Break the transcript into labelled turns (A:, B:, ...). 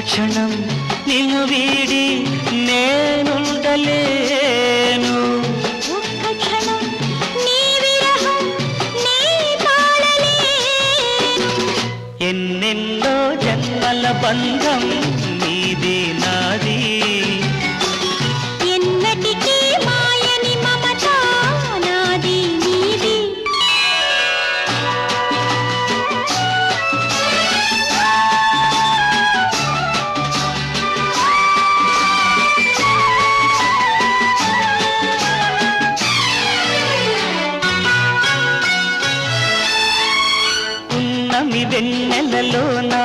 A: క్షణం నిన్ను వీడి నేనుండలేను.
B: ఒక్క క్షణం నీ విరహం నీ తాళలేను.
A: ఎన్నెన్నో జన్మల బంధం నీది నాది,
B: ఎన్నటికీ మాయని మమత నాది నీది.
A: ఉన్నమి వెన్నెలలోనా